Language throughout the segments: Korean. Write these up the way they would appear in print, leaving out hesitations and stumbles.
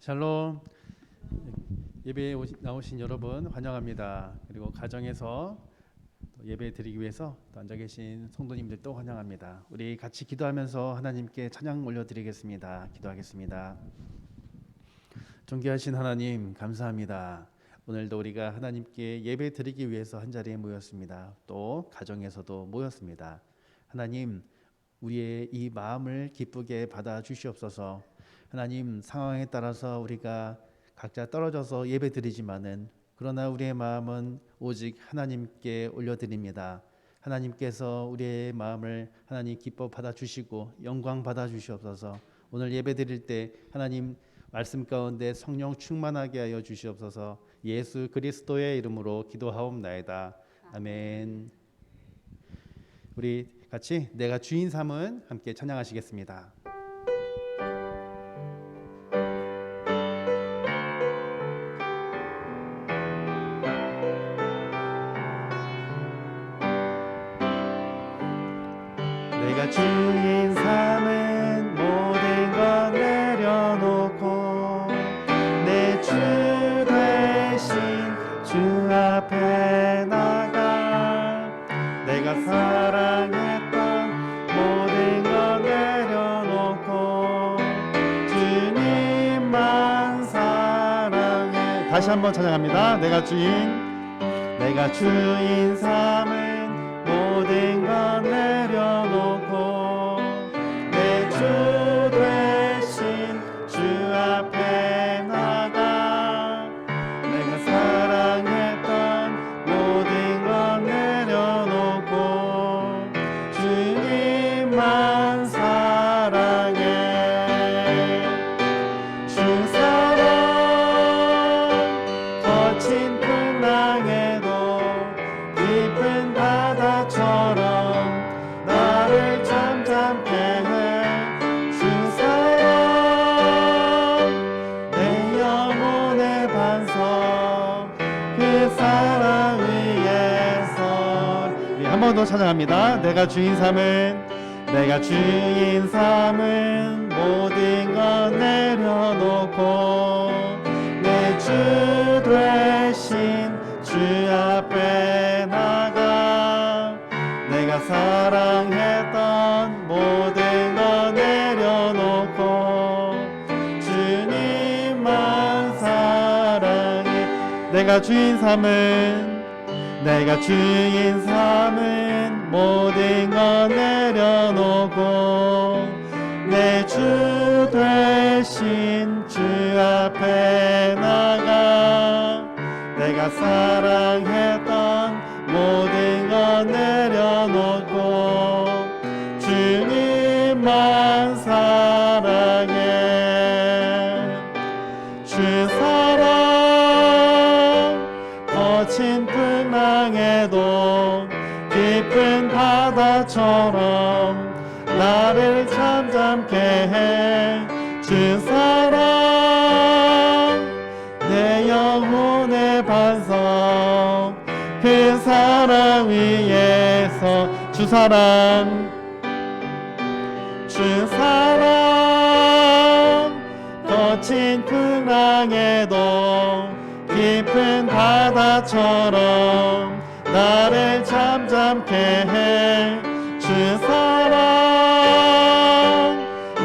샬롬. 예배에 나오신 여러분 환영합니다. 그리고 가정에서 또 예배 드리기 위해서 또 앉아 계신 성도님들도 환영합니다. 우리 같이 기도하면서 하나님께 찬양 올려드리겠습니다. 기도하겠습니다. 존귀하신 하나님 감사합니다. 오늘도 우리가 하나님께 예배 드리기 위해서 한자리에 모였습니다. 또 가정에서도 모였습니다. 하나님, 우리의 이 마음을 기쁘게 받아 주시옵소서. 하나님, 상황에 따라서 우리가 각자 떨어져서 예배 드리지만은 그러나 우리의 마음은 오직 하나님께 올려드립니다. 하나님께서 우리의 마음을 하나님 기뻐 받아 주시고 영광 받아 주시옵소서. 오늘 예배 드릴 때 하나님 말씀 가운데 성령 충만하게 하여 주시옵소서. 예수 그리스도의 이름으로 기도하옵나이다. 아멘. 우리 같이 내가 주인 삼은 함께 찬양하시겠습니다. 내가 주인 삼은 모든 것 내려놓고 내 주 대신 주 앞에 나가 내가 사랑했던 모든 것 내려놓고 주님만 사랑해. 다시 한번 찬양합니다. 내가 주인 삼은 모든 것 내려놓고 내 주 대신 주 앞에 나가 내가 사랑했던 모든 것 내려놓고 주님만 사랑해. 주 사랑 거친 풍랑에도 깊은 바다처럼 나를 잠잠케 해. 주 사랑 내 영혼의 반석 그 사랑 위에서. 한 번 더 찬양합니다. 내가 주인 삼은 모든 것 내려놓고 내 주 대신 주 앞에 나가 내가 사랑했던 모든 것 내려놓고 주님만 사랑해. 내가 주인 삼은 모든 것 내려놓고 내 주 대신 주 앞에 나가 내가 사랑했던 모든 것 내려놓고 주님만 사랑해. 주 사랑 거친 풍랑에도 깊은 바다처럼 나를 잠잠케 해. 주 사랑 내 영혼의 반석 그 사랑 위에서. 주 사랑 거친 풍랑에도 깊은 바다처럼 나를 잠잠케 해. 주 사랑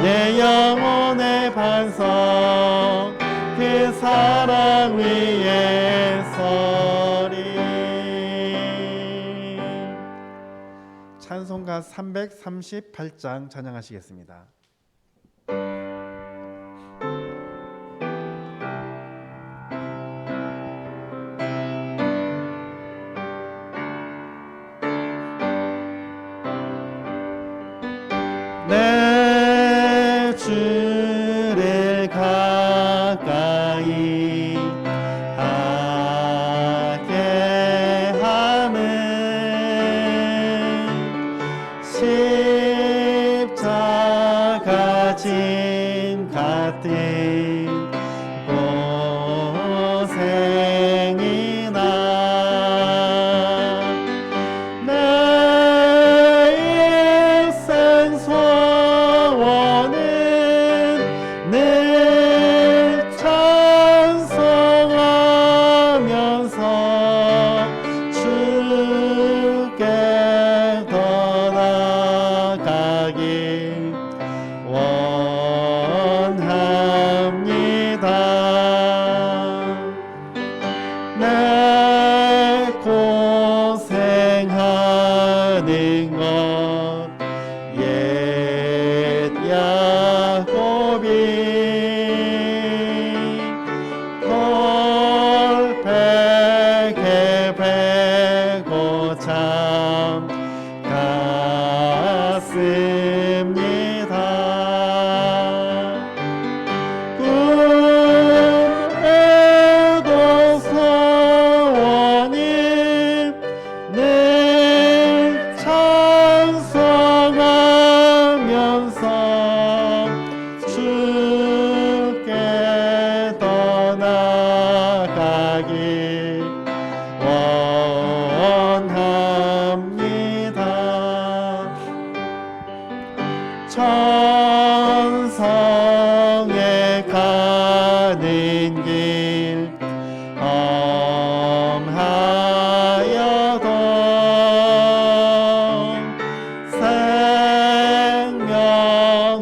내 영혼의 반석 그 사랑 위에 서리. 찬송가 338장 찬양하시겠습니다. 내 주를 가까이 하게 하는 십자가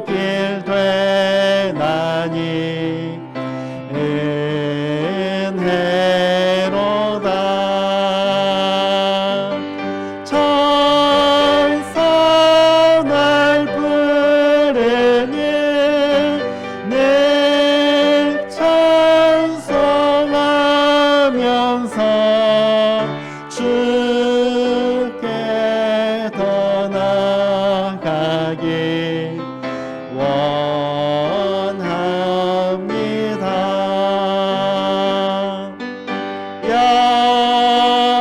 길 되나니 은혜로다. 천사 날 부르니 늘 찬송하면서 주께 더 나아가기 원합니다.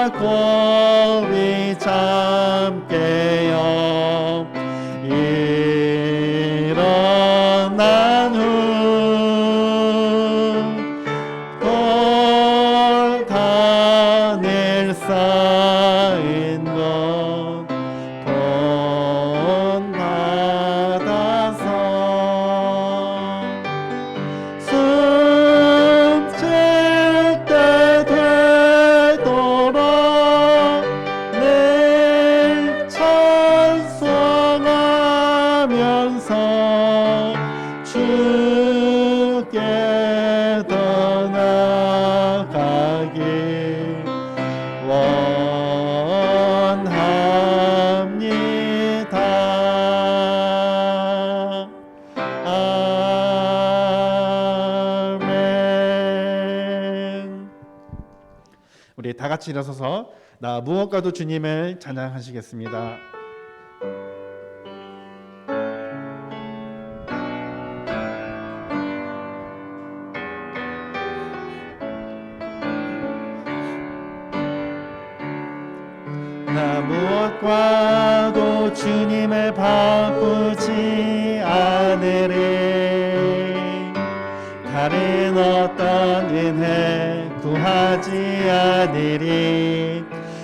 야곱이 잠 깨어 일어난 후 골단을 쌓은 것 본받아서 숨질 때 되도록 늘 찬송하면서 주께 더 나아가기 원합니다. 아멘. 우리 다 같이 일어서서 나 무엇과도 주님을 찬양하시겠습니다. 나 무엇과도 주님을 바꾸지 않으리. 다른 어떤 은혜 구하지 않으리.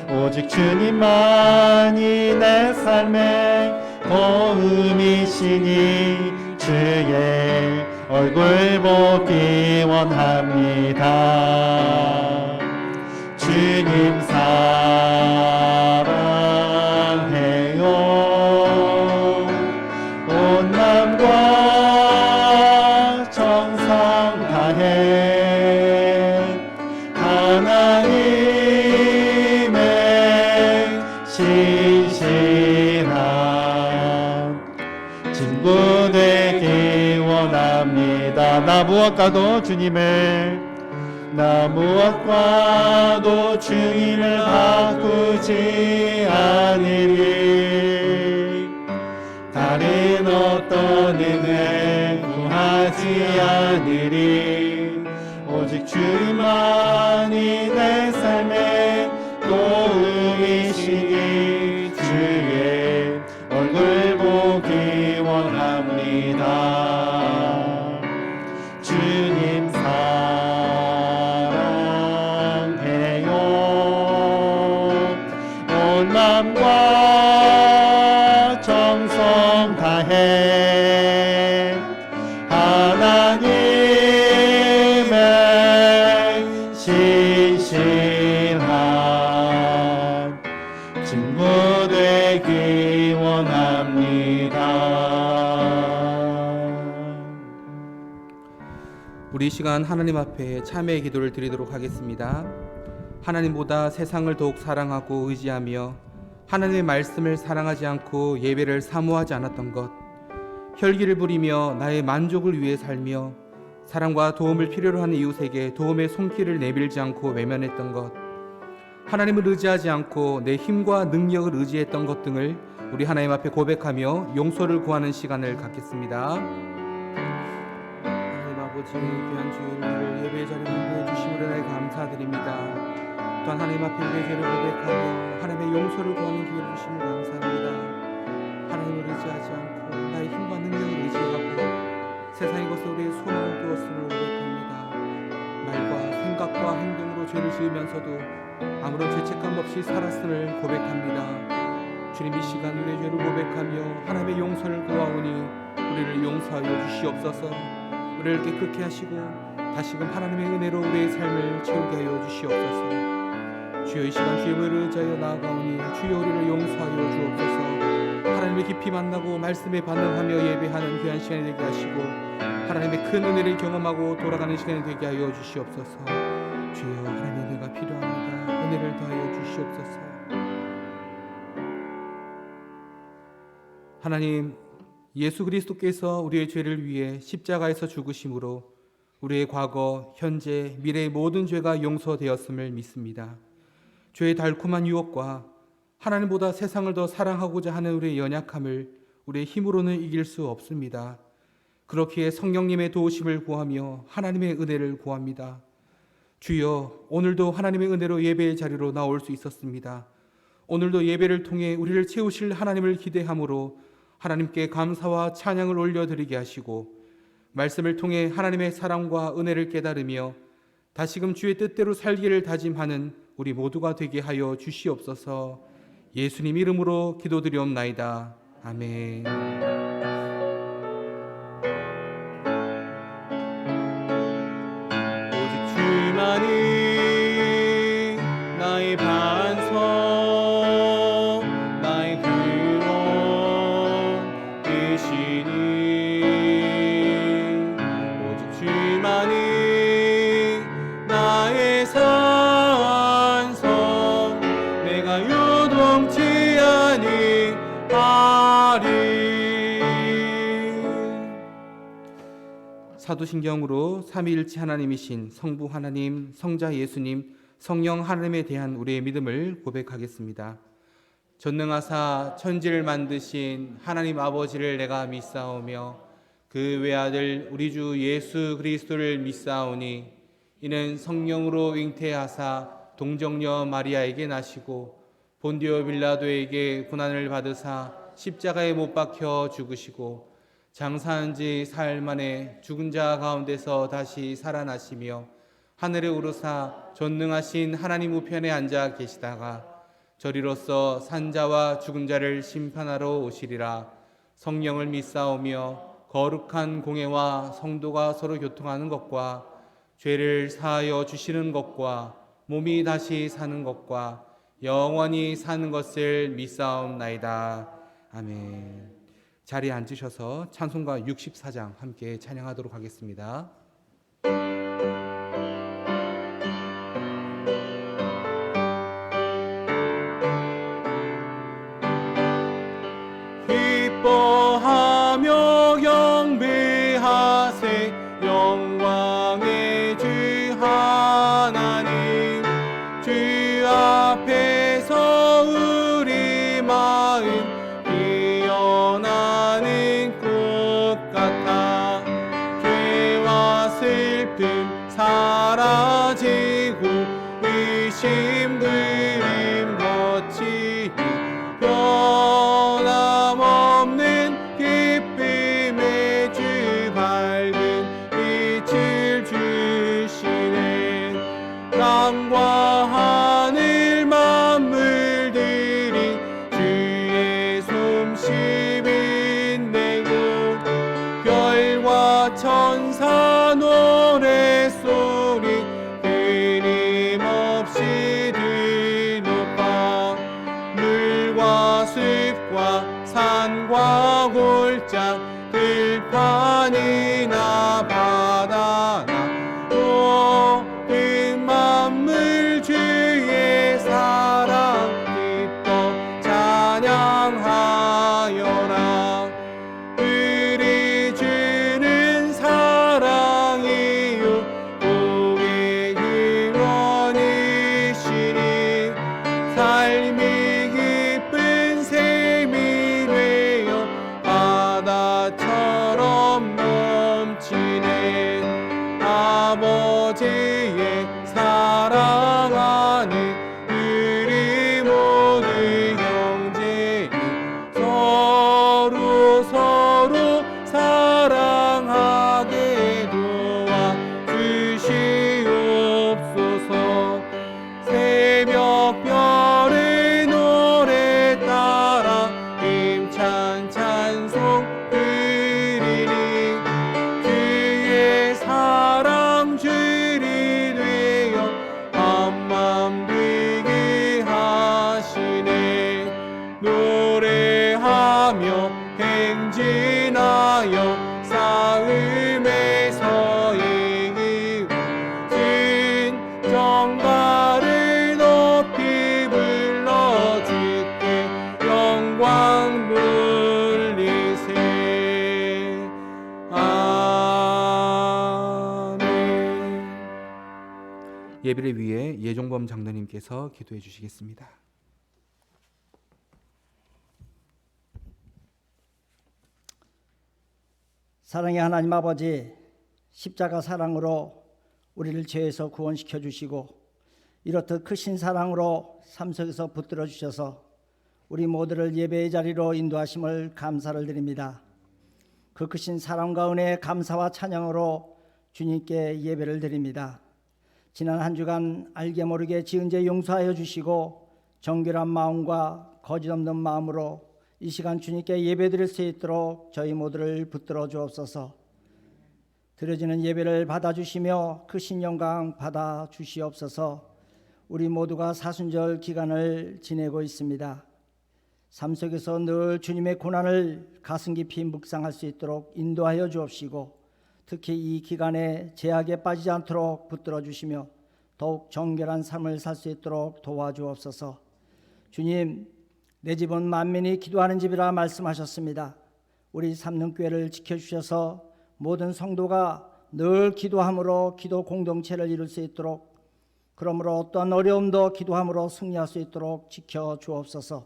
오직 주님만이 내 삶의 도움이시니 주의 얼굴 보기 원합니다. 주님 사랑해요. 온 마음과 정성 다해 하나님의 신실한 친구 되기 원합니다. 나 무엇과도 주님을 바꾸지 않으리. 다른 어떤 은혜 구하지 않으리. 오직 주만이 내 삶의 도움이시니 주의 얼굴 보기 원합니다. 주님 마음과 정성 다해 하나님의 신실한 친구 되기 원합니다. 우리 이 시간 하나님 앞에 참회의 기도를 드리도록 하겠습니다. 하나님보다 세상을 더욱 사랑하고 의지하며 하나님의 말씀을 사랑하지 않고 예배를 사모하지 않았던 것, 혈기를 부리며 나의 만족을 위해 살며 사랑과 도움을 필요로 하는 이웃에게 도움의 손길을 내밀지 않고 외면했던 것, 하나님을 의지하지 않고 내 힘과 능력을 의지했던 것 등을 우리 하나님 앞에 고백하며 용서를 구하는 시간을 갖겠습니다. 하나님 아버지, 귀한 주일 우리를 예배의 자리에 인도해 주심으로 나의 감사드립니다. 또한 하나님 앞에 우리의 죄를 고백하며 하나님의 용서를 구하는 기회를 주심을 감사합니다. 하나님을 의지하지 않고 나의 힘과 능력을 의지하고 세상의 것에 우리의 소망을 두었음을 고백합니다. 말과 생각과 행동으로 죄를 지으면서도 아무런 죄책감 없이 살았음을 고백합니다. 주님, 이 시간 우리의 죄를 고백하며 하나님의 용서를 구하오니 우리를 용서하여 주시옵소서. 우리를 깨끗게 하시고 다시금 하나님의 은혜로 우리의 삶을 채우게 하여 주시옵소서. 주여, 이 시간 주의 보혈을 의지하여 나아가오니 주여 우리를 용서하여 주옵소서. 하나님의 하나님을 깊이 만나고 말씀에 반응하며 예배하는 귀한 시간이 되게 하시고 하나님의 큰 은혜를 경험하고 돌아가는 시간이 되게 하여 주시옵소서. 주여, 하나님의 은혜가 필요합니다. 은혜를 더하여 주시옵소서. 하나님, 예수 그리스도께서 우리의 죄를 위해 십자가에서 죽으심으로 우리의 과거, 현재, 미래의 모든 죄가 용서되었음을 믿습니다. 죄의 달콤한 유혹과 하나님보다 세상을 더 사랑하고자 하는 우리의 연약함을 우리의 힘으로는 이길 수 없습니다. 그렇기에 성령님의 도우심을 구하며 하나님의 은혜를 구합니다. 주여, 오늘도 하나님의 은혜로 예배의 자리로 나올 수 있었습니다. 오늘도 예배를 통해 우리를 채우실 하나님을 기대함으로 하나님께 감사와 찬양을 올려드리게 하시고 말씀을 통해 하나님의 사랑과 은혜를 깨달으며 다시금 주의 뜻대로 살기를 다짐하는 우리 모두가 되게 하여 주시옵소서. 예수님 이름으로 기도드리옵나이다. 아멘. 오직 주만이 나의 반석, 나의 구원 되시니 오직 주만이 나의 산성, 내가 요동치 아니하리. 사도신경으로 삼위일체 하나님이신 성부 하나님, 성자 예수님, 성령 하나님에 대한 우리의 믿음을 고백하겠습니다. 전능하사 천지를 만드신 하나님 아버지를 내가 믿사오며 그 외아들 우리 주 예수 그리스도를 믿사오니 이는 성령으로 잉태하사 동정녀 마리아에게 나시고 본디오 빌라도에게 고난을 받으사 십자가에 못 박혀 죽으시고 장사한 지 사흘 만에 죽은 자 가운데서 다시 살아나시며 하늘에 오르사 전능하신 하나님 우편에 앉아 계시다가 저리로서 산자와 죽은 자를 심판하러 오시리라. 성령을 믿사오며 거룩한 공회와 성도가 서로 교통하는 것과 죄를 사하여 주시는 것과 몸이 다시 사는 것과 영원히 사는 것을 믿사옵나이다. 아멘. 자리에 앉으셔서 찬송가 64장 함께 찬양하도록 하겠습니다. 기뻐하며 경배하세 영광의 주 하나님, 주 앞에서 우리 마음 피어나는 꽃 같아 죄와 슬픔 사라지고 의심 그림 거치니 변함없는 기쁨의 주 밝은 빛을 주시네. 땅과 하늘 만물들이 주의 솜씨 빛내고 별과 천사 노래소리 끊임없이 드높아 물과 숲과 산과 골짜 들판이나 바다나 모든 만물 주의 사랑 기뻐 찬양하여라. 우리 주는 사랑이요 복의 근원이시니 삶이 기쁜 샘이 되어 바다처럼 넘치네. 아버지의 사랑하는 우리 모두 형제니 서로 사랑하게 도와 주시옵소서. 새벽별의 노래 따라 힘찬 찬송 드리니 주의 사랑 주리 예배를 위해 예종범 장로님께서 기도해 주시겠습니다. 사랑의 하나님 아버지, 십자가 사랑으로 우리를 죄에서 구원시켜 주시고 이렇듯 크신 사랑으로 삶 속에서 붙들어 주셔서 우리 모두를 예배의 자리로 인도하심을 감사를 드립니다. 그 크신 사랑과 은혜의 감사와 찬양으로 주님께 예배를 드립니다. 지난 한 주간 알게 모르게 지은 죄 용서하여 주시고 정결한 마음과 거짓 없는 마음으로 이 시간 주님께 예배드릴 수 있도록 저희 모두를 붙들어 주옵소서. 드려지는 예배를 받아주시며 크신 영광 받아주시옵소서. 우리 모두가 사순절 기간을 지내고 있습니다. 삶 속에서 늘 주님의 고난을 가슴 깊이 묵상할 수 있도록 인도하여 주옵시고 특히 이 기간에 제약에 빠지지 않도록 붙들어 주시며 더욱 정결한 삶을 살 수 있도록 도와주옵소서. 주님, 내 집은 만민이 기도하는 집이라 말씀하셨습니다. 우리 삼릉교회를 지켜주셔서 모든 성도가 늘 기도함으로 기도 공동체를 이룰 수 있도록, 그러므로 어떠한 어려움도 기도함으로 승리할 수 있도록 지켜주옵소서.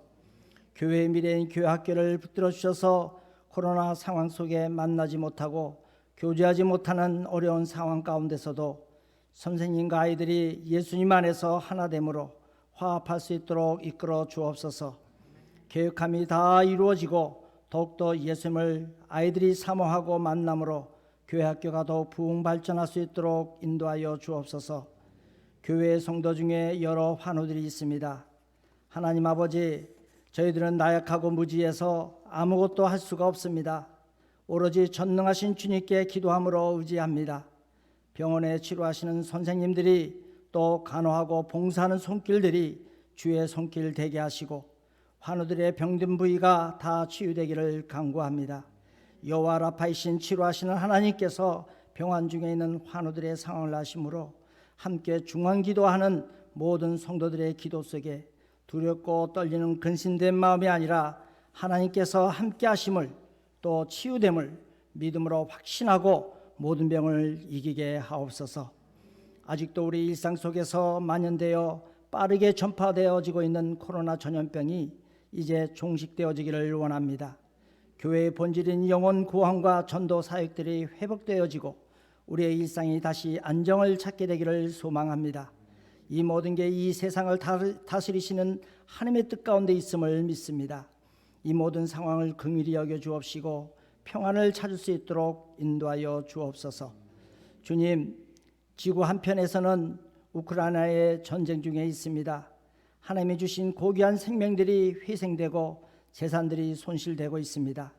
교회의 미래인 교회학교를 붙들어 주셔서 코로나 상황 속에 만나지 못하고 교제하지 못하는 어려운 상황 가운데서도 선생님과 아이들이 예수님 안에서 하나됨으로 화합할 수 있도록 이끌어 주옵소서. 계획함이 다 이루어지고 더욱더 예수님을 아이들이 사모하고 만남으로 교회학교가 더 부흥 발전할 수 있도록 인도하여 주옵소서. 교회 성도 중에 여러 환우들이 있습니다. 하나님 아버지, 저희들은 나약하고 무지해서 아무것도 할 수가 없습니다. 오로지 전능하신 주님께 기도함으로 의지합니다. 병원에 치료하시는 선생님들이 또 간호하고 봉사하는 손길들이 주의 손길 되게 하시고 환우들의 병든 부위가 다 치유되기를 간구합니다. 여호와 라파이신 치료하시는 하나님께서 병환 중에 있는 환우들의 상황을 아심으로 함께 중환기도하는 모든 성도들의 기도 속에 두렵고 떨리는 근심된 마음이 아니라 하나님께서 함께 하심을 또 치유됨을 믿음으로 확신하고 모든 병을 이기게 하옵소서. 아직도 우리 일상 속에서 만연되어 빠르게 전파되어지고 있는 코로나 전염병이 이제 종식되어지기를 원합니다. 교회의 본질인 영혼 구원과 전도 사역들이 회복되어지고 우리의 일상이 다시 안정을 찾게 되기를 소망합니다. 이 모든 게 이 세상을 다스리시는 하나님의 뜻 가운데 있음을 믿습니다. 이 모든 상황을 긍휼히 여겨 주옵시고 평안을 찾을 수 있도록 인도하여 주옵소서. 주님, 지구 한편에서는 우크라이나의 전쟁 중에 있습니다. 하나님이 주신 고귀한 생명들이 희생되고 재산들이 손실되고 있습니다.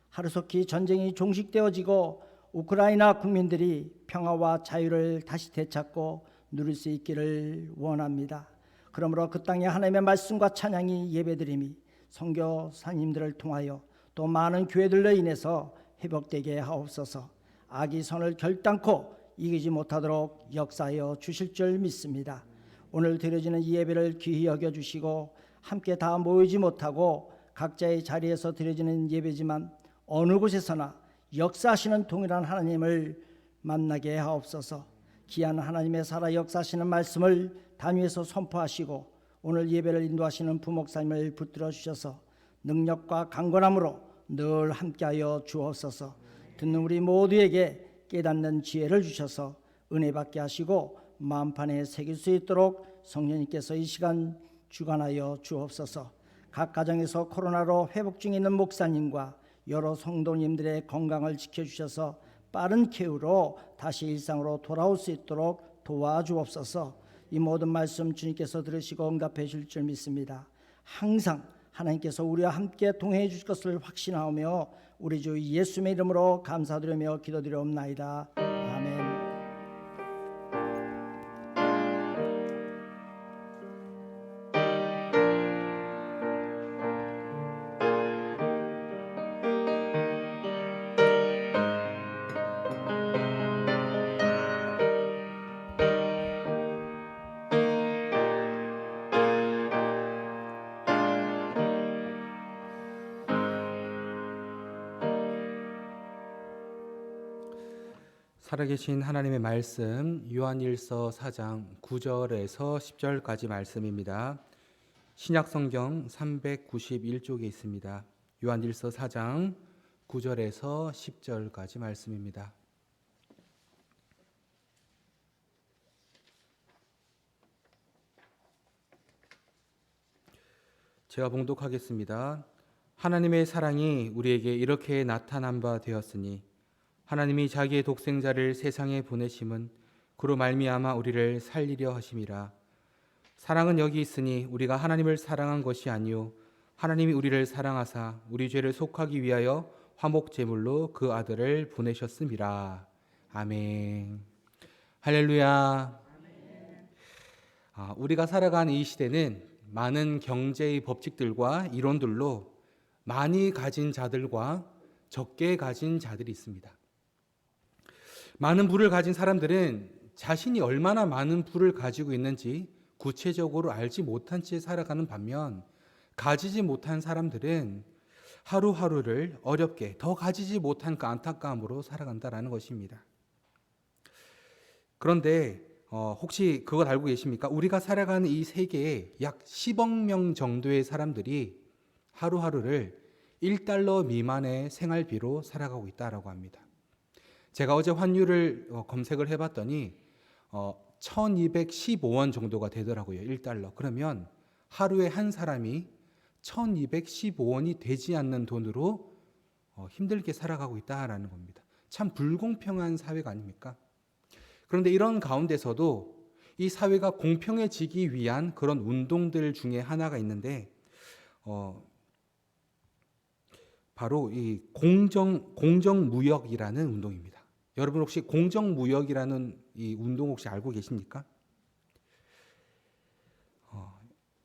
하루속히 전쟁이 종식되어지고 우크라이나 국민들이 평화와 자유를 다시 되찾고 누릴 수 있기를 원합니다. 그러므로 그 땅에 하나님의 말씀과 찬양이 예배드림이 선교사님들을 통하여 또 많은 교회들로 인해서 회복되게 하옵소서. 악이 선을 결단코 이기지 못하도록 역사하여 주실 줄 믿습니다. 오늘 드려지는 이 예배를 귀히 여겨주시고 함께 다 모이지 못하고 각자의 자리에서 드려지는 예배지만 어느 곳에서나 역사하시는 동일한 하나님을 만나게 하옵소서. 귀한 하나님의 살아 역사하시는 말씀을 단위에서 선포하시고 오늘 예배를 인도하시는 부목사님을 붙들어 주셔서 능력과 강건함으로 늘 함께하여 주옵소서. 듣는 우리 모두에게 깨닫는 지혜를 주셔서 은혜 받게 하시고 마음판에 새길 수 있도록 성령님께서 이 시간 주관하여 주옵소서. 각 가정에서 코로나로 회복 중에 있는 목사님과 여러 성도님들의 건강을 지켜주셔서 빠른 쾌유로 다시 일상으로 돌아올 수 있도록 도와주옵소서. 이 모든 말씀 주님께서 들으시고 응답해 주실 줄 믿습니다. 항상 하나님께서 우리와 함께 동행해 주실 것을 확신하오며 우리 주 예수님의 이름으로 감사드리며 기도드리옵나이다. 아멘. 살아계신 하나님의 말씀 요한일서 4장 9절에서 10절까지 말씀입니다. 신약성경 391쪽에 있습니다. 요한일서 4장 9절에서 10절까지 말씀입니다. 제가 봉독하겠습니다. 하나님의 사랑이 우리에게 이렇게 나타난 바 되었으니 하나님이 자기의 독생자를 세상에 보내심은 그로 말미암아 우리를 살리려 하심이라. 사랑은 여기 있으니 우리가 하나님을 사랑한 것이 아니요 하나님이 우리를 사랑하사 우리 죄를 속하기 위하여 화목 제물로 그 아들을 보내셨음이라. 아멘. 할렐루야. 우리가 살아가는 이 시대는 많은 경제의 법칙들과 이론들로 많이 가진 자들과 적게 가진 자들이 있습니다. 많은 부를 가진 사람들은 자신이 얼마나 많은 부를 가지고 있는지 구체적으로 알지 못한 채 살아가는 반면, 가지지 못한 사람들은 하루하루를 어렵게 더 가지지 못한 그 안타까움으로 살아간다라는 것입니다. 그런데 혹시 그것 알고 계십니까? 우리가 살아가는 이 세계에 약 10억 명 정도의 사람들이 하루하루를 1달러 미만의 생활비로 살아가고 있다라고 합니다. 제가 어제 환율을 검색을 해봤더니 1215원 정도가 되더라고요. 1달러. 그러면 하루에 한 사람이 1215원이 되지 않는 돈으로 힘들게 살아가고 있다라는 겁니다. 참 불공평한 사회가 아닙니까? 그런데 이런 가운데서도 이 사회가 공평해지기 위한 그런 운동들 중에 하나가 있는데 바로 이 공정무역이라는 운동입니다. 여러분 혹시 공정무역이라는 이 운동 혹시 알고 계십니까?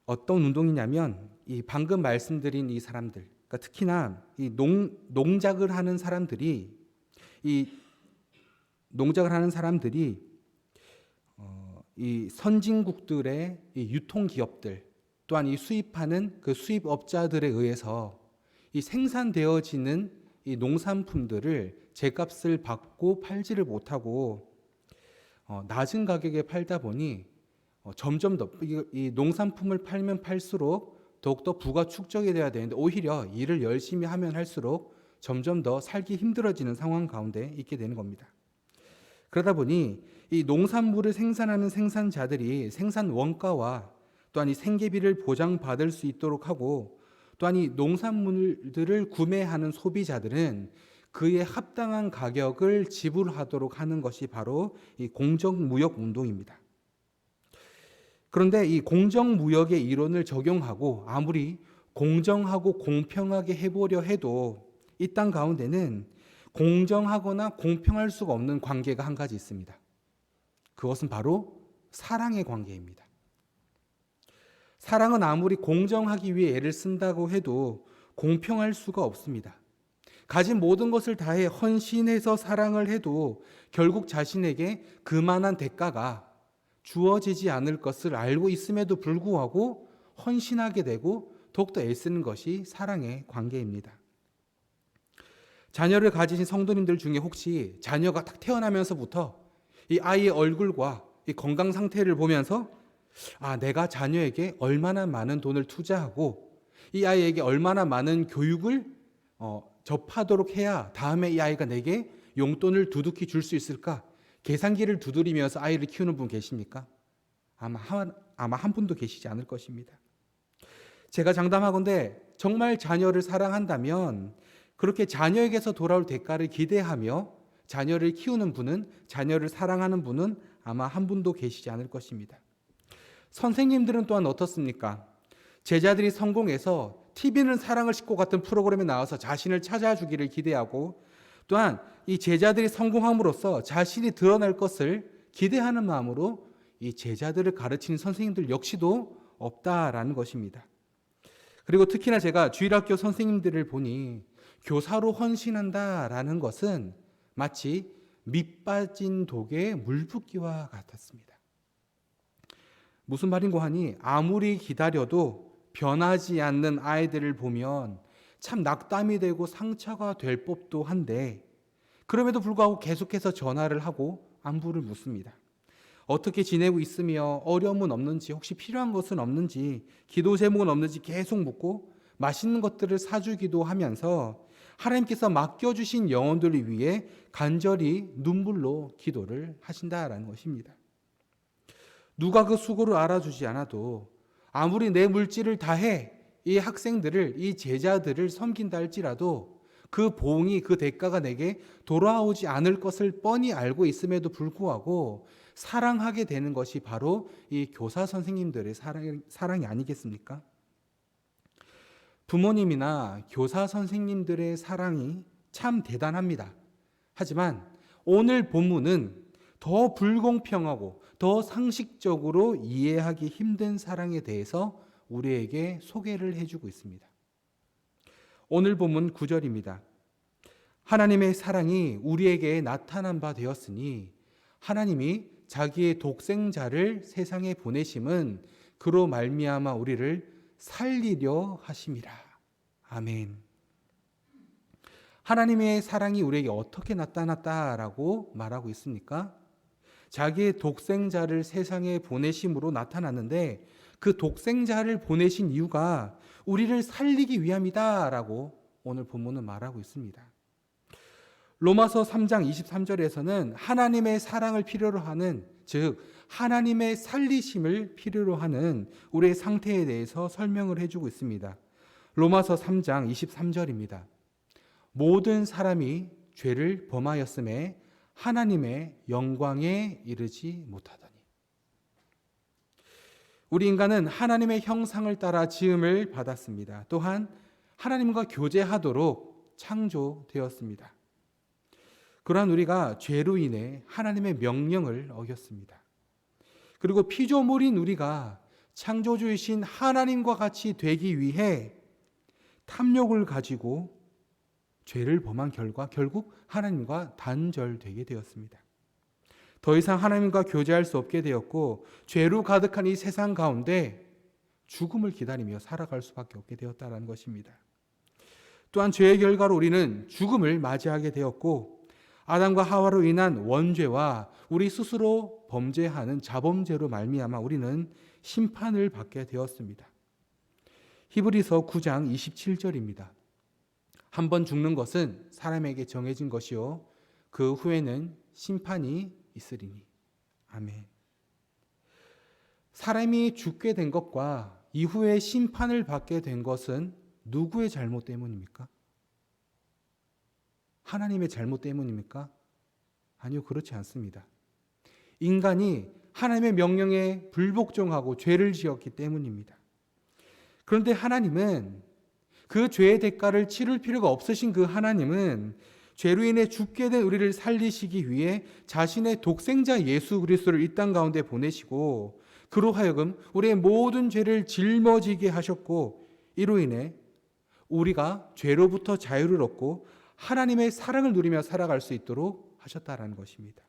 어떤 운동이냐면 이 방금 말씀드린 이 사람들, 그러니까 특히나 이 농작을 하는 사람들이 이 선진국들의 이 유통기업들 또한 이 수입하는 그 수입업자들에 의해서 이 생산되어지는 이 농산품들을 제값을 받고 팔지를 못하고 낮은 가격에 팔다 보니 점점 더 이 농산품을 팔면 팔수록 더욱더 부가 축적이 돼야 되는데 오히려 일을 열심히 하면 할수록 점점 더 살기 힘들어지는 상황 가운데 있게 되는 겁니다. 그러다 보니 이 농산물을 생산하는 생산자들이 생산 원가와 또한 이 생계비를 보장받을 수 있도록 하고 또한 이 농산물들을 구매하는 소비자들은 그에 합당한 가격을 지불하도록 하는 것이 바로 이 공정무역 운동입니다. 그런데 이 공정무역의 이론을 적용하고 아무리 공정하고 공평하게 해보려 해도 이 땅 가운데는 공정하거나 공평할 수가 없는 관계가 한 가지 있습니다. 그것은 바로 사랑의 관계입니다. 사랑은 아무리 공정하기 위해 애를 쓴다고 해도 공평할 수가 없습니다. 가진 모든 것을 다해 헌신해서 사랑을 해도 결국 자신에게 그만한 대가가 주어지지 않을 것을 알고 있음에도 불구하고 헌신하게 되고 더욱더 애쓰는 것이 사랑의 관계입니다. 자녀를 가지신 성도님들 중에 혹시 자녀가 딱 태어나면서부터 이 아이의 얼굴과 이 건강 상태를 보면서 내가 자녀에게 얼마나 많은 돈을 투자하고 이 아이에게 얼마나 많은 교육을 접하도록 해야 다음에 이 아이가 내게 용돈을 두둑히 줄 수 있을까? 계산기를 두드리면서 아이를 키우는 분 계십니까? 아마 한 분도 계시지 않을 것입니다. 제가 장담하건대 정말 자녀를 사랑한다면 그렇게 자녀에게서 돌아올 대가를 기대하며 자녀를 키우는 분은, 자녀를 사랑하는 분은 아마 한 분도 계시지 않을 것입니다. 선생님들은 또한 어떻습니까? 제자들이 성공해서 TV는 사랑을 싣고 같은 프로그램에 나와서 자신을 찾아주기를 기대하고 또한 이 제자들이 성공함으로써 자신이 드러날 것을 기대하는 마음으로 이 제자들을 가르치는 선생님들 역시도 없다라는 것입니다. 그리고 특히나 제가 주일학교 선생님들을 보니 교사로 헌신한다라는 것은 마치 밑 빠진 독에 물 붓기와 같았습니다. 무슨 말인고 하니 아무리 기다려도 변하지 않는 아이들을 보면 참 낙담이 되고 상처가 될 법도 한데 그럼에도 불구하고 계속해서 전화를 하고 안부를 묻습니다. 어떻게 지내고 있으며 어려움은 없는지, 혹시 필요한 것은 없는지, 기도 제목은 없는지 계속 묻고 맛있는 것들을 사주기도 하면서 하나님께서 맡겨주신 영혼들을 위해 간절히 눈물로 기도를 하신다라는 것입니다. 누가 그 수고를 알아주지 않아도 아무리 내 물질을 다해 이 학생들을, 이 제자들을 섬긴다 할지라도 그 보응이, 그 대가가 내게 돌아오지 않을 것을 뻔히 알고 있음에도 불구하고 사랑하게 되는 것이 바로 이 교사 선생님들의 사랑이 아니겠습니까? 부모님이나 교사 선생님들의 사랑이 참 대단합니다. 하지만 오늘 본문은 더 불공평하고 더 상식적으로 이해하기 힘든 사랑에 대해서 우리에게 소개를 해주고 있습니다. 오늘 본문 9절입니다. 하나님의 사랑이 우리에게 나타난 바 되었으니 하나님이 자기의 독생자를 세상에 보내심은 그로 말미암아 우리를 살리려 하심이라. 아멘. 하나님의 사랑이 우리에게 어떻게 나타났다라고 말하고 있습니까? 자기의 독생자를 세상에 보내심으로 나타났는데 그 독생자를 보내신 이유가 우리를 살리기 위함이다라고 오늘 본문은 말하고 있습니다. 로마서 3장 23절에서는 하나님의 사랑을 필요로 하는, 즉 하나님의 살리심을 필요로 하는 우리의 상태에 대해서 설명을 해주고 있습니다. 로마서 3장 23절입니다. 모든 사람이 죄를 범하였음에 하나님의 영광에 이르지 못하더니. 우리 인간은 하나님의 형상을 따라 지음을 받았습니다. 또한 하나님과 교제하도록 창조되었습니다. 그러한 우리가 죄로 인해 하나님의 명령을 어겼습니다. 그리고 피조물인 우리가 창조주이신 하나님과 같이 되기 위해 탐욕을 가지고 죄를 범한 결과 결국 하나님과 단절되게 되었습니다. 더 이상 하나님과 교제할 수 없게 되었고 죄로 가득한 이 세상 가운데 죽음을 기다리며 살아갈 수밖에 없게 되었다는 것입니다. 또한 죄의 결과로 우리는 죽음을 맞이하게 되었고 아담과 하와로 인한 원죄와 우리 스스로 범죄하는 자범죄로 말미암아 우리는 심판을 받게 되었습니다. 히브리서 9장 27절입니다. 한 번 죽는 것은 사람에게 정해진 것이요 그 후에는 심판이 있으리니. 아멘. 사람이 죽게 된 것과 이후에 심판을 받게 된 것은 누구의 잘못 때문입니까? 하나님의 잘못 때문입니까? 아니요, 그렇지 않습니다. 인간이 하나님의 명령에 불복종하고 죄를 지었기 때문입니다. 그런데 하나님은 그 죄의 대가를 치를 필요가 없으신 그 하나님은 죄로 인해 죽게 된 우리를 살리시기 위해 자신의 독생자 예수 그리스도를 이 땅 가운데 보내시고 그로 하여금 우리의 모든 죄를 짊어지게 하셨고 이로 인해 우리가 죄로부터 자유를 얻고 하나님의 사랑을 누리며 살아갈 수 있도록 하셨다라는 것입니다.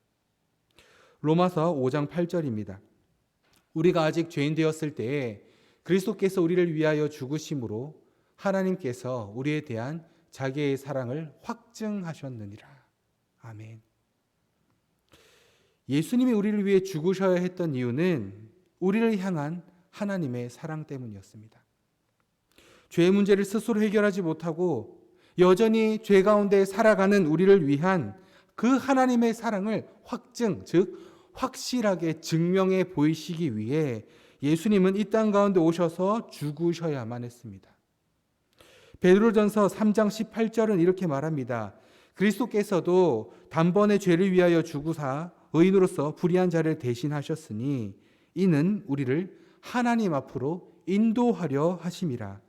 로마서 5장 8절입니다. 우리가 아직 죄인 되었을 때에 그리스도께서 우리를 위하여 죽으심으로 하나님께서 우리에 대한 자기의 사랑을 확증하셨느니라. 아멘. 예수님이 우리를 위해 죽으셔야 했던 이유는 우리를 향한 하나님의 사랑 때문이었습니다. 죄의 문제를 스스로 해결하지 못하고 여전히 죄 가운데 살아가는 우리를 위한 그 하나님의 사랑을 확증, 즉 확실하게 증명해 보이시기 위해 예수님은 이 땅 가운데 오셔서 죽으셔야만 했습니다. 베드로전서 3장 18절은 이렇게 말합니다. 그리스도께서도 단번에 죄를 위하여 죽으사 의인으로서 불의한 자를 대신하셨으니 이는 우리를 하나님 앞으로 인도하려 하심이라.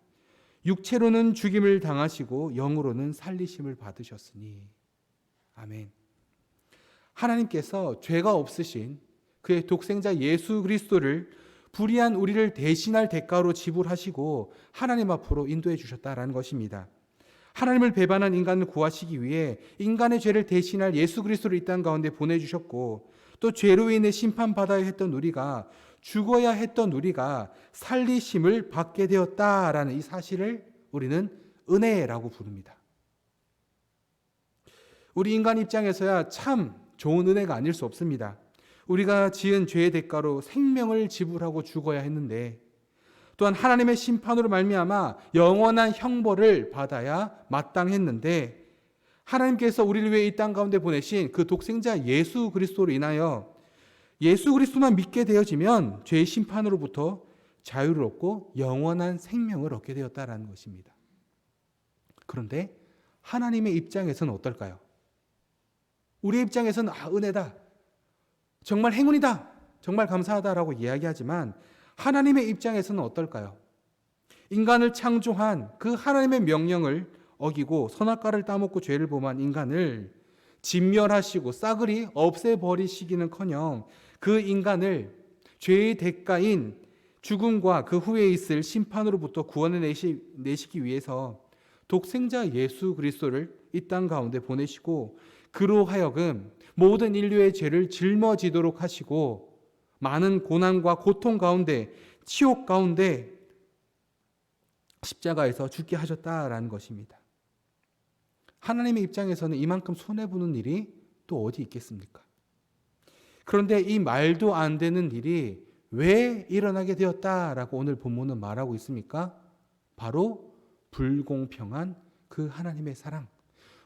육체로는 죽임을 당하시고 영으로는 살리심을 받으셨으니. 아멘. 하나님께서 죄가 없으신 그의 독생자 예수 그리스도를 불의한 우리를 대신할 대가로 지불하시고 하나님 앞으로 인도해 주셨다라는 것입니다. 하나님을 배반한 인간을 구하시기 위해 인간의 죄를 대신할 예수 그리스도를 이 땅 가운데 보내주셨고 또 죄로 인해 심판받아야 했던 우리가, 죽어야 했던 우리가 살리심을 받게 되었다라는 이 사실을 우리는 은혜라고 부릅니다. 우리 인간 입장에서야 참 좋은 은혜가 아닐 수 없습니다. 우리가 지은 죄의 대가로 생명을 지불하고 죽어야 했는데, 또한 하나님의 심판으로 말미암아 영원한 형벌을 받아야 마땅했는데, 하나님께서 우리를 위해 이 땅 가운데 보내신 그 독생자 예수 그리스도로 인하여 예수 그리스도만 믿게 되어지면 죄의 심판으로부터 자유를 얻고 영원한 생명을 얻게 되었다라는 것입니다. 그런데 하나님의 입장에서는 어떨까요? 우리의 입장에서는 은혜다, 정말 행운이다, 정말 감사하다라고 이야기하지만 하나님의 입장에서는 어떨까요? 인간을 창조한 그 하나님의 명령을 어기고 선악과를 따먹고 죄를 범한 인간을 진멸하시고 싸그리 없애버리시기는커녕 그 인간을 죄의 대가인 죽음과 그 후에 있을 심판으로부터 구원해내시기 위해서 독생자 예수 그리스도를 이 땅 가운데 보내시고 그로 하여금 모든 인류의 죄를 짊어지도록 하시고 많은 고난과 고통 가운데, 치욕 가운데 십자가에서 죽게 하셨다라는 것입니다. 하나님의 입장에서는 이만큼 손해보는 일이 또 어디 있겠습니까? 그런데 이 말도 안 되는 일이 왜 일어나게 되었다라고 오늘 본문은 말하고 있습니까? 바로 불공평한 그 하나님의 사랑,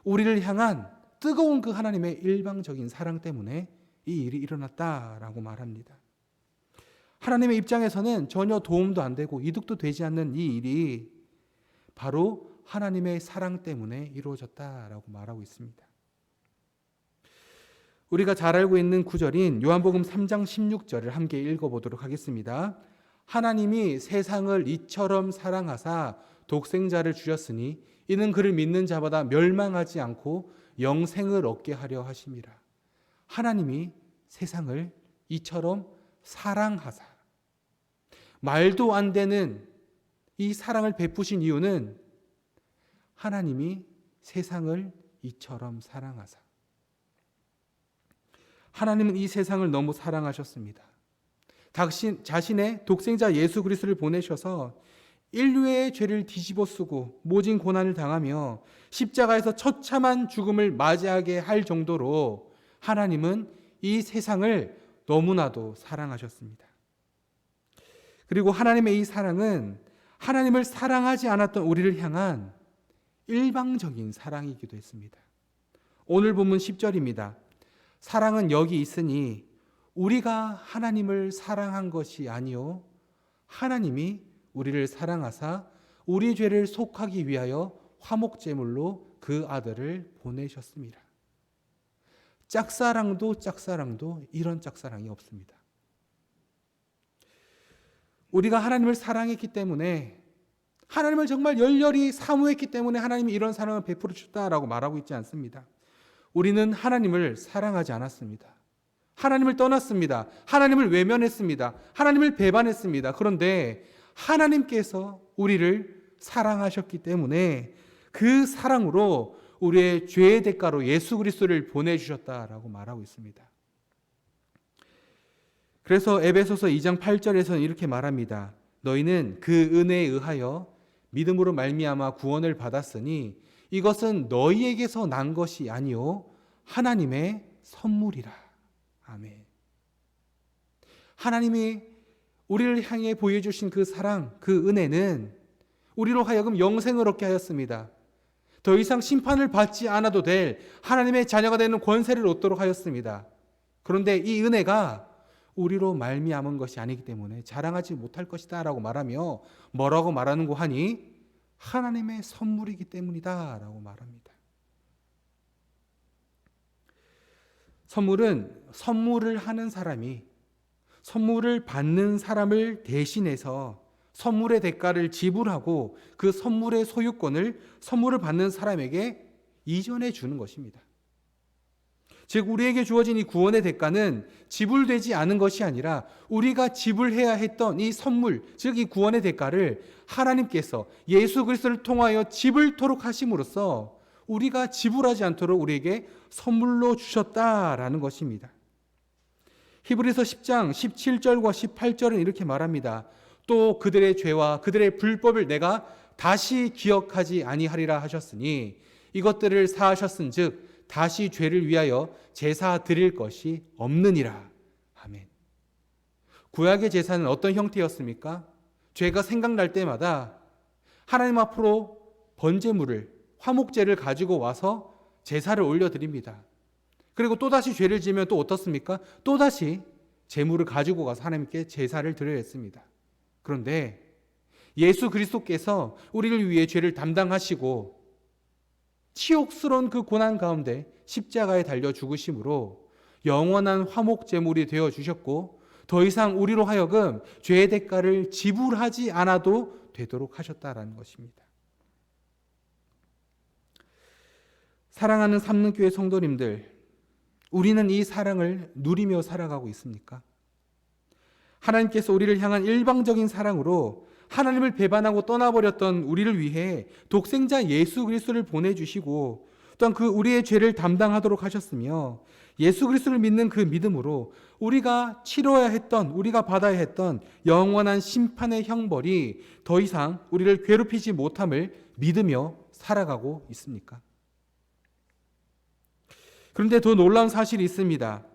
우리를 향한 뜨거운 그 하나님의 일방적인 사랑 때문에 이 일이 일어났다라고 말합니다. 하나님의 입장에서는 전혀 도움도 안 되고 이득도 되지 않는 이 일이 바로 하나님의 사랑 때문에 이루어졌다라고 말하고 있습니다. 우리가 잘 알고 있는 구절인 요한복음 3장 16절을 함께 읽어보도록 하겠습니다. 하나님이 세상을 이처럼 사랑하사 독생자를 주셨으니 이는 그를 믿는 자마다 멸망하지 않고 영생을 얻게 하려 하심이라. 하나님이 세상을 이처럼 사랑하사, 말도 안 되는 이 사랑을 베푸신 이유는 하나님이 세상을 이처럼 사랑하사, 하나님은 이 세상을 너무 사랑하셨습니다. 자신의 독생자 예수 그리스도를 보내셔서 인류의 죄를 뒤집어 쓰고 모진 고난을 당하며 십자가에서 처참한 죽음을 맞이하게 할 정도로 하나님은 이 세상을 너무나도 사랑하셨습니다. 그리고 하나님의 이 사랑은 하나님을 사랑하지 않았던 우리를 향한 일방적인 사랑이기도 했습니다. 오늘 본문 10절입니다. 사랑은 여기 있으니 우리가 하나님을 사랑한 것이 아니요 하나님이 우리를 사랑하사 우리 죄를 속하기 위하여 화목제물로 그 아들을 보내셨습니다. 짝사랑도 이런 짝사랑이 없습니다. 우리가 하나님을 사랑했기 때문에, 하나님을 정말 열렬히 사모했기 때문에 하나님이 이런 사랑을 베풀어 주셨다라고 말하고 있지 않습니다. 우리는 하나님을 사랑하지 않았습니다. 하나님을 떠났습니다. 하나님을 외면했습니다. 하나님을 배반했습니다. 그런데 하나님께서 우리를 사랑하셨기 때문에 그 사랑으로 우리의 죄의 대가로 예수 그리스도를 보내주셨다라고 말하고 있습니다. 그래서 에베소서 2장 8절에서는 이렇게 말합니다. 너희는 그 은혜에 의하여 믿음으로 말미암아 구원을 받았으니 이것은 너희에게서 난 것이 아니요 하나님의 선물이라. 아멘. 하나님이 우리를 향해 보여주신 그 사랑, 그 은혜는 우리로 하여금 영생을 얻게 하였습니다. 더 이상 심판을 받지 않아도 될 하나님의 자녀가 되는 권세를 얻도록 하였습니다. 그런데 이 은혜가 우리로 말미암은 것이 아니기 때문에 자랑하지 못할 것이다 라고 말하며 뭐라고 말하는고 하니 하나님의 선물이기 때문이다 라고 말합니다. 선물은 선물을 하는 사람이 선물을 받는 사람을 대신해서 선물의 대가를 지불하고 그 선물의 소유권을 선물을 받는 사람에게 이전해 주는 것입니다. 즉 우리에게 주어진 이 구원의 대가는 지불되지 않은 것이 아니라 우리가 지불해야 했던 이 선물, 즉 이 구원의 대가를 하나님께서 예수 그리스도를 통하여 지불토록 하심으로써 우리가 지불하지 않도록 우리에게 선물로 주셨다라는 것입니다. 히브리서 10장 17절과 18절은 이렇게 말합니다. 또 그들의 죄와 그들의 불법을 내가 다시 기억하지 아니하리라 하셨으니 이것들을 사하셨은즉 다시 죄를 위하여 제사 드릴 것이 없느니라. 아멘. 구약의 제사는 어떤 형태였습니까? 죄가 생각날 때마다 하나님 앞으로 번제물을, 화목제를 가지고 와서 제사를 올려드립니다. 그리고 또다시 죄를 지으면 또 어떻습니까? 또다시 제물을 가지고 가서 하나님께 제사를 드려야 했습니다. 그런데 예수 그리스도께서 우리를 위해 죄를 담당하시고 치욕스러운 그 고난 가운데 십자가에 달려 죽으심으로 영원한 화목 제물이 되어 주셨고, 더 이상 우리로 하여금 죄의 대가를 지불하지 않아도 되도록 하셨다라는 것입니다. 사랑하는 삼능교회 성도님들, 우리는 이 사랑을 누리며 살아가고 있습니까? 하나님께서 우리를 향한 일방적인 사랑으로 하나님을 배반하고 떠나버렸던 우리를 위해 독생자 예수 그리스도를 보내주시고, 또한 그 우리의 죄를 담당하도록 하셨으며, 예수 그리스도를 믿는 그 믿음으로 우리가 치러야 했던, 우리가 받아야 했던 영원한 심판의 형벌이 더 이상 우리를 괴롭히지 못함을 믿으며 살아가고 있습니까? 그런데 더 놀라운 사실이 있습니다.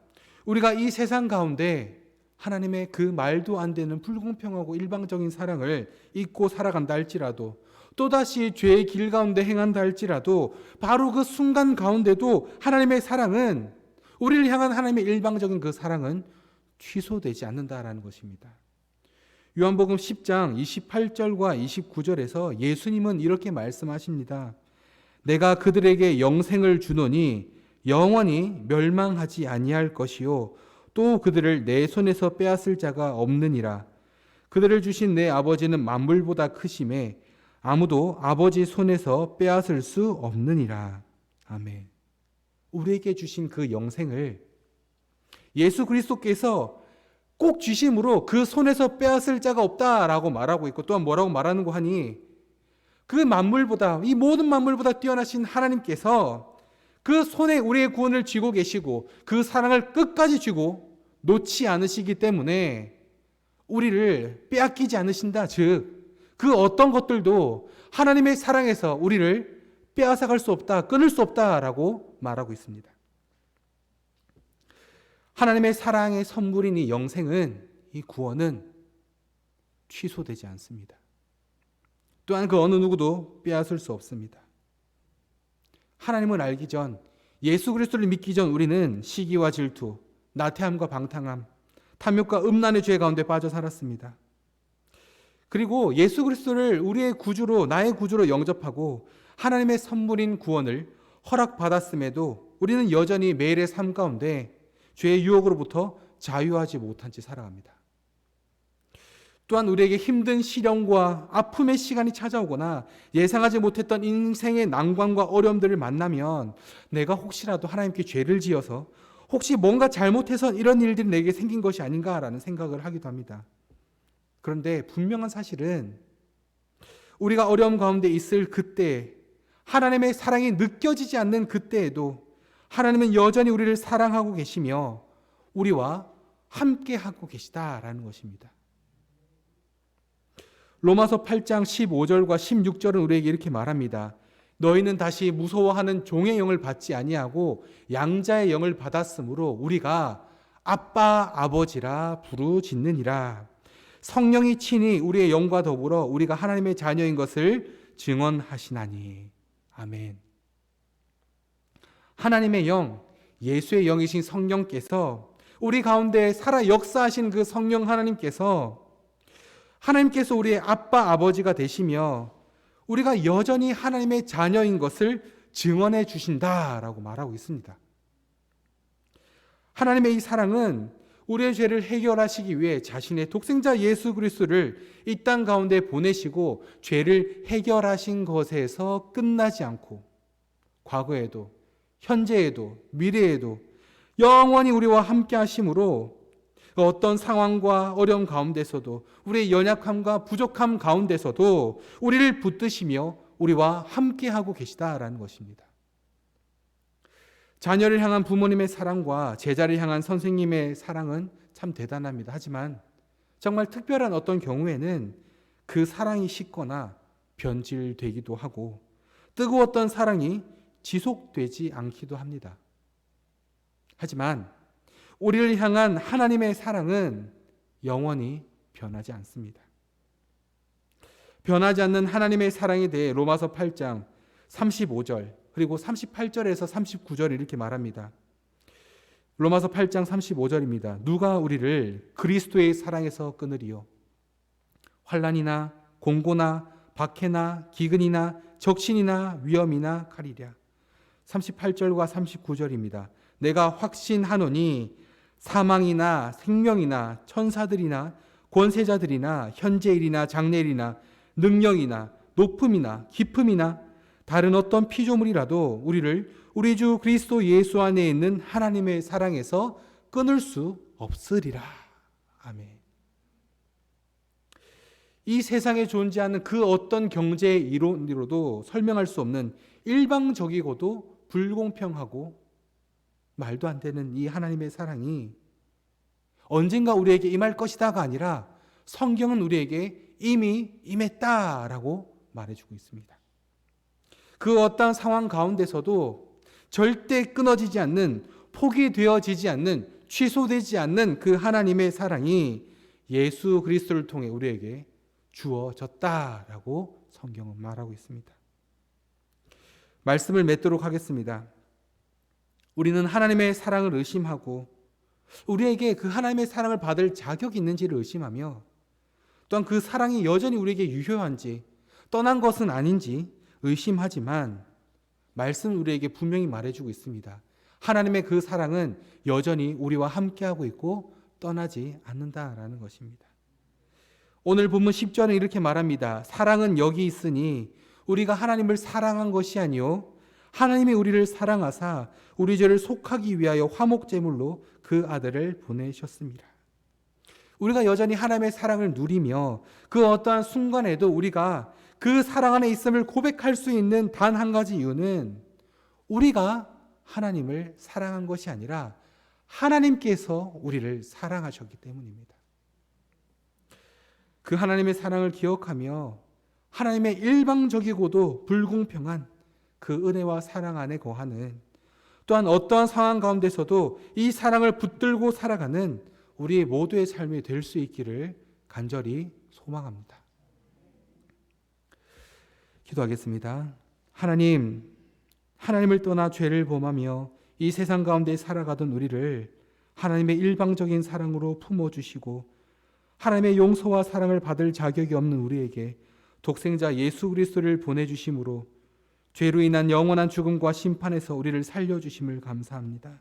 우리가 이 세상 가운데 하나님의 그 말도 안 되는 불공평하고 일방적인 사랑을 잊고 살아간다 할지라도, 또다시 죄의 길 가운데 행한다 할지라도, 바로 그 순간 가운데도 하나님의 사랑은, 우리를 향한 하나님의 일방적인 그 사랑은 취소되지 않는다라는 것입니다. 요한복음 10장 28절과 29절에서 예수님은 이렇게 말씀하십니다. 내가 그들에게 영생을 주노니 영원히 멸망하지 아니할 것이요 또 그들을 내 손에서 빼앗을 자가 없느니라. 그들을 주신 내 아버지는 만물보다 크심에 아무도 아버지 손에서 빼앗을 수 없느니라. 아멘. 우리에게 주신 그 영생을 예수 그리스도께서 꼭 주심으로 그 손에서 빼앗을 자가 없다라고 말하고 있고, 또한 뭐라고 말하는 거 하니, 그 만물보다, 이 모든 만물보다 뛰어나신 하나님께서 그 손에 우리의 구원을 쥐고 계시고 그 사랑을 끝까지 쥐고 놓지 않으시기 때문에 우리를 빼앗기지 않으신다. 즉 그 어떤 것들도 하나님의 사랑에서 우리를 빼앗아갈 수 없다, 끊을 수 없다라고 말하고 있습니다. 하나님의 사랑의 선물인 이 영생은, 이 구원은 취소되지 않습니다. 또한 그 어느 누구도 빼앗을 수 없습니다. 하나님을 알기 전, 예수 그리스도를 믿기 전 우리는 시기와 질투, 나태함과 방탕함, 탐욕과 음란의 죄 가운데 빠져 살았습니다. 그리고 예수 그리스도를 우리의 구주로, 나의 구주로 영접하고 하나님의 선물인 구원을 허락받았음에도 우리는 여전히 매일의 삶 가운데 죄의 유혹으로부터 자유하지 못한 채 살아갑니다. 또한 우리에게 힘든 시련과 아픔의 시간이 찾아오거나 예상하지 못했던 인생의 난관과 어려움들을 만나면 내가 혹시라도 하나님께 죄를 지어서 혹시 뭔가 잘못해서 이런 일들이 내게 생긴 것이 아닌가라는 생각을 하기도 합니다. 그런데 분명한 사실은 우리가 어려움 가운데 있을 그때, 하나님의 사랑이 느껴지지 않는 그때에도 하나님은 여전히 우리를 사랑하고 계시며 우리와 함께하고 계시다라는 것입니다. 로마서 8장 15절과 16절은 우리에게 이렇게 말합니다. 너희는 다시 무서워하는 종의 영을 받지 아니하고 양자의 영을 받았으므로 우리가 아빠 아버지라 부르짖느니라. 성령이 친히 우리의 영과 더불어 우리가 하나님의 자녀인 것을 증언하시나니. 아멘. 하나님의 영, 예수의 영이신 성령께서, 우리 가운데 살아 역사하신 그 성령 하나님께서 우리의 아빠 아버지가 되시며 우리가 여전히 하나님의 자녀인 것을 증언해 주신다라고 말하고 있습니다. 하나님의 이 사랑은 우리의 죄를 해결하시기 위해 자신의 독생자 예수 그리스도를 이 땅 가운데 보내시고 죄를 해결하신 것에서 끝나지 않고 과거에도 현재에도 미래에도 영원히 우리와 함께 하심으로 어떤 상황과 어려움 가운데서도, 우리의 연약함과 부족함 가운데서도 우리를 붙드시며 우리와 함께하고 계시다라는 것입니다. 자녀를 향한 부모님의 사랑과 제자를 향한 선생님의 사랑은 참 대단합니다. 하지만 정말 특별한 어떤 경우에는 그 사랑이 식거나 변질되기도 하고, 뜨거웠던 사랑이 지속되지 않기도 합니다. 하지만 우리를 향한 하나님의 사랑은 영원히 변하지 않습니다. 변하지 않는 하나님의 사랑에 대해 로마서 8장 35절 그리고 38절에서 39절 이렇게 말합니다. 로마서 8장 35절입니다. 누가 우리를 그리스도의 사랑에서 끊으리요? 환난이나 공고나 박해나 기근이나 적신이나 위험이나 칼이랴. 38절과 39절입니다. 내가 확신하노니 사망이나 생명이나 천사들이나 권세자들이나 현재일이나 장래일이나 능력이나 높음이나 깊음이나 다른 어떤 피조물이라도 우리를 우리 주 그리스도 예수 안에 있는 하나님의 사랑에서 끊을 수 없으리라. 아멘. 이 세상에 존재하는 그 어떤 경제 이론으로도 설명할 수 없는 일방적이고도 불공평하고 말도 안 되는 이 하나님의 사랑이 언젠가 우리에게 임할 것이다가 아니라 성경은 우리에게 이미 임했다라고 말해주고 있습니다. 그 어떠한 상황 가운데서도 절대 끊어지지 않는, 포기되어지지 않는, 취소되지 않는 그 하나님의 사랑이 예수 그리스도를 통해 우리에게 주어졌다라고 성경은 말하고 있습니다. 말씀을 맺도록 하겠습니다. 우리는 하나님의 사랑을 의심하고 우리에게 그 하나님의 사랑을 받을 자격이 있는지를 의심하며 또한 그 사랑이 여전히 우리에게 유효한지 떠난 것은 아닌지 의심하지만 말씀은 우리에게 분명히 말해주고 있습니다. 하나님의 그 사랑은 여전히 우리와 함께하고 있고 떠나지 않는다라는 것입니다. 오늘 본문 10절은 이렇게 말합니다. 사랑은 여기 있으니 우리가 하나님을 사랑한 것이 아니요 하나님이 우리를 사랑하사 우리 죄를 속하기 위하여 화목제물로 그 아들을 보내셨습니다. 우리가 여전히 하나님의 사랑을 누리며 그 어떠한 순간에도 우리가 그 사랑 안에 있음을 고백할 수 있는 단 한 가지 이유는 우리가 하나님을 사랑한 것이 아니라 하나님께서 우리를 사랑하셨기 때문입니다. 그 하나님의 사랑을 기억하며 하나님의 일방적이고도 불공평한 그 은혜와 사랑 안에 거하는, 또한 어떠한 상황 가운데서도 이 사랑을 붙들고 살아가는 우리 모두의 삶이 될 수 있기를 간절히 소망합니다. 기도하겠습니다. 하나님을 떠나 죄를 범하며 이 세상 가운데 살아가던 우리를 하나님의 일방적인 사랑으로 품어주시고 하나님의 용서와 사랑을 받을 자격이 없는 우리에게 독생자 예수 그리스도를 보내주심으로 죄로 인한 영원한 죽음과 심판에서 우리를 살려주심을 감사합니다.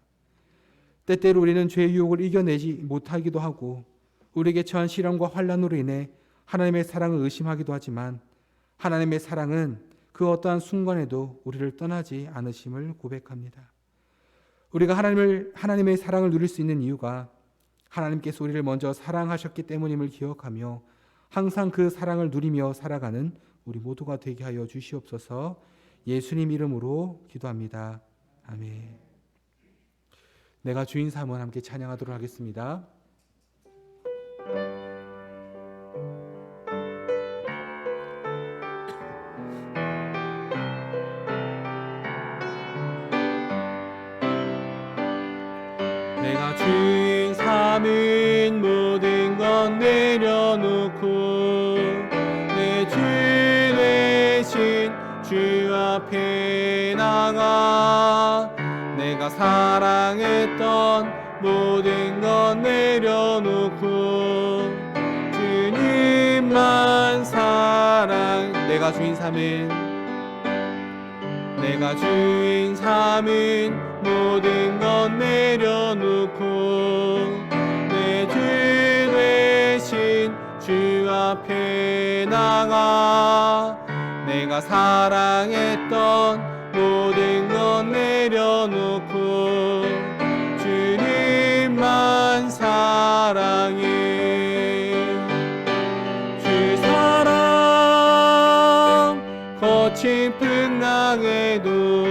때때로 우리는 죄의 유혹을 이겨내지 못하기도 하고 우리에게 처한 시련과 환난으로 인해 하나님의 사랑을 의심하기도 하지만 하나님의 사랑은 그 어떠한 순간에도 우리를 떠나지 않으심을 고백합니다. 우리가 하나님의 사랑을 누릴 수 있는 이유가 하나님께서 우리를 먼저 사랑하셨기 때문임을 기억하며 항상 그 사랑을 누리며 살아가는 우리 모두가 되게 하여 주시옵소서. 예수님 이름으로 기도합니다. 아멘. 내가 주인 삼은 함께 찬양하도록 하겠습니다. 내가 주인 삼은 모든 것 내려놓고 내 주 대신 주 앞에 나가 내가 사랑했던 모든 것 내려놓고 주님만 사랑 내가 주인 삼은 모든 것 내려놓고 내 주 대신 주 앞에 나가 내가 사랑했던 모든 것 내려놓고 주님만 사랑해. 주 사랑 거친 풍랑에도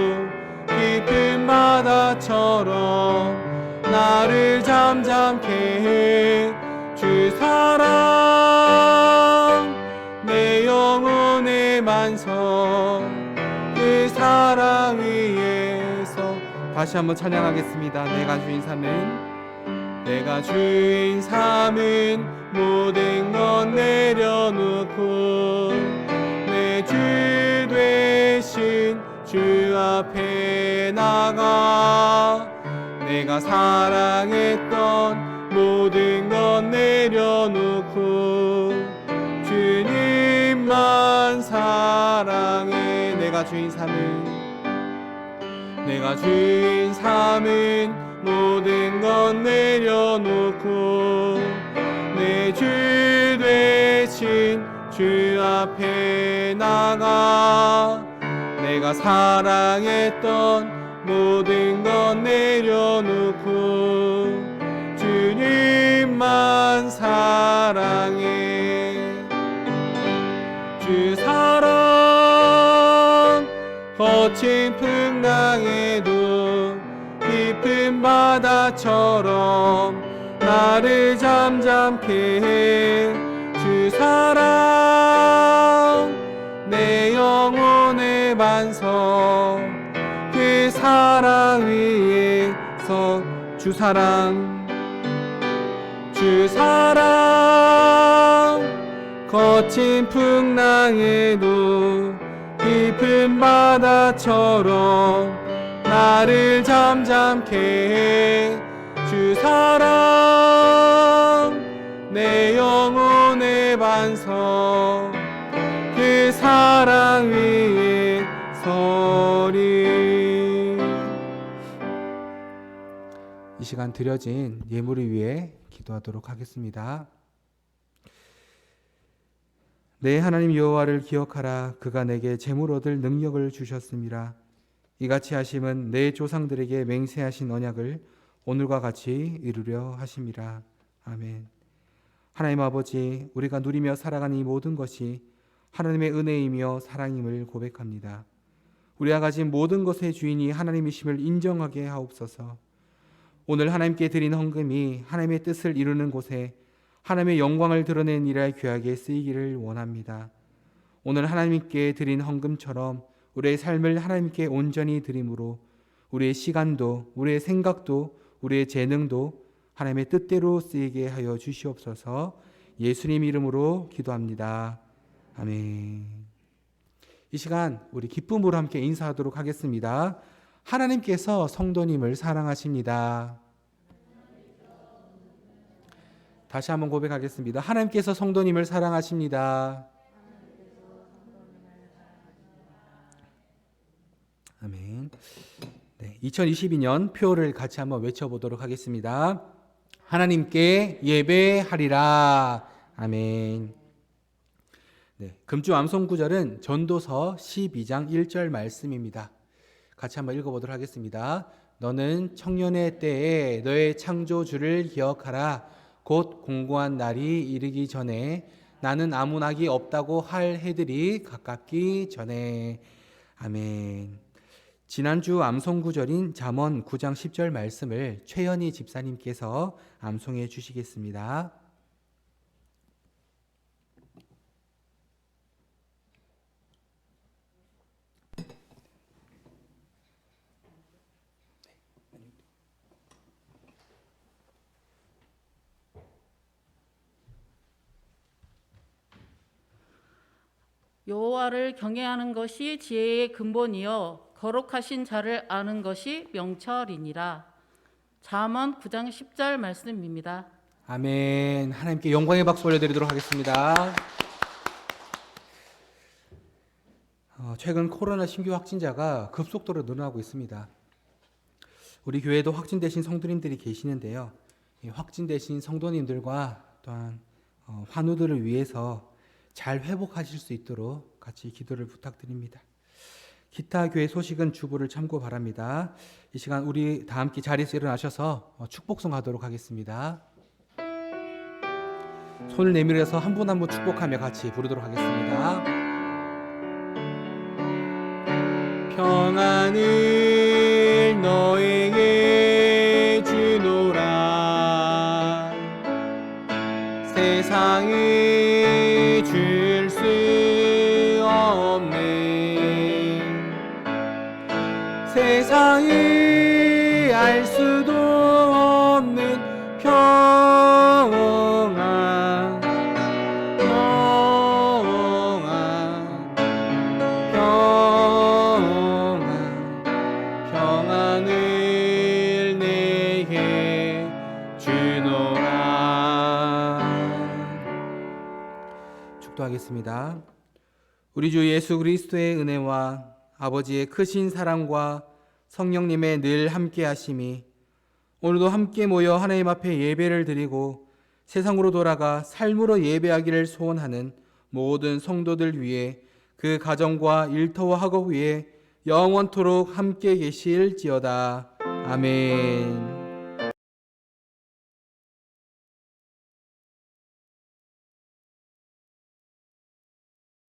깊은 바다처럼 나를 잠잠케 해. 주 사랑 내 영혼의 만성 그 사랑 위에 다시 한번 찬양하겠습니다. 내가 주인 삼은, 내가 주인 삼은 모든 것 내려놓고 내 주 되신 주 앞에 나가 내가 사랑했던 모든 것 내려놓고 주님만 사랑해. 내가 주인 삼은, 내가 주인 삼은 모든 것 내려놓고 내 주 되신 주 앞에 나가 내가 사랑했던 모든 것 내려놓고 주님만 사랑해. 주 사랑 거친 풍랑에도 깊은 바다처럼 나를 잠잠케 해. 주 사랑 내 영혼의 반석 그 사랑 위에서 주 사랑 거친 풍랑에도 깊은 바다처럼 나를 잠잠케 해. 주 사랑 내 영혼의 반석 그 사랑 위에 서리. 이 시간 드려진 예물을 위해 기도하도록 하겠습니다. 내 하나님 여호와를 기억하라. 그가 내게 재물 얻을 능력을 주셨습니다. 이같이 하심은 내 조상들에게 맹세하신 언약을 오늘과 같이 이루려 하심이라. 아멘. 하나님 아버지, 우리가 누리며 살아가는 이 모든 것이 하나님의 은혜이며 사랑임을 고백합니다. 우리가 가진 모든 것의 주인이 하나님이심을 인정하게 하옵소서. 오늘 하나님께 드린 헌금이 하나님의 뜻을 이루는 곳에 하나님의 영광을 드러낸 일에 귀하게 쓰이기를 원합니다. 오늘 하나님께 드린 헌금처럼 우리의 삶을 하나님께 온전히 드림으로 우리의 시간도, 우리의 생각도, 우리의 재능도 하나님의 뜻대로 쓰이게 하여 주시옵소서. 예수님 이름으로 기도합니다. 아멘. 이 시간 우리 기쁨으로 함께 인사하도록 하겠습니다. 하나님께서 성도님을 사랑하십니다. 다시 한번 고백하겠습니다. 하나님께서 성도님을 사랑하십니다. 아멘. 네, 2022년 표를 같이 한번 외쳐보도록 하겠습니다. 하나님께 예배하리라. 아멘. 네, 금주 암송 구절은 전도서 12장 1절 말씀입니다. 같이 한번 읽어보도록 하겠습니다. 너는 청년의 때에 너의 창조주를 기억하라. 곧 공고한 날이 이르기 전에 나는 아무 낙이 없다고 할 해들이 가깝기 전에. 아멘. 지난주 암송 구절인 잠언 9장 10절 말씀을 최연희 집사님께서 암송해 주시겠습니다. 여호와를 경외하는 것이 지혜의 근본이요 거룩하신 자를 아는 것이 명철이니라. 잠언 9장 10절 말씀입니다. 아멘. 하나님께 영광의 박수 올려드리도록 하겠습니다. 최근 코로나 신규 확진자가 급속도로 늘어나고 있습니다. 우리 교회도 확진되신 성도님들이 계시는데요. 확진되신 성도님들과 또한 환우들을 위해서 잘 회복하실 수 있도록 같이 기도를 부탁드립니다. 기타 교회 소식은 주보를 참고 바랍니다. 이 시간 우리 다 함께 자리에서 일어나셔서 축복송 하도록 하겠습니다. 손을 내밀어서 한 분 한 분 축복하며 같이 부르도록 하겠습니다. 평안을 너에게 주노라. 세상에 줄 수 없네. 세상에 기도하겠습니다. 우리 주 예수 그리스도의 은혜와 아버지의 크신 사랑과 성령님의 늘 함께 하심이 오늘도 함께 모여 하나님 앞에 예배를 드리고 세상으로 돌아가 삶으로 예배하기를 소원하는 모든 성도들 위해 그 가정과 일터와 학업 위에 영원토록 함께 계실지어다. 아멘.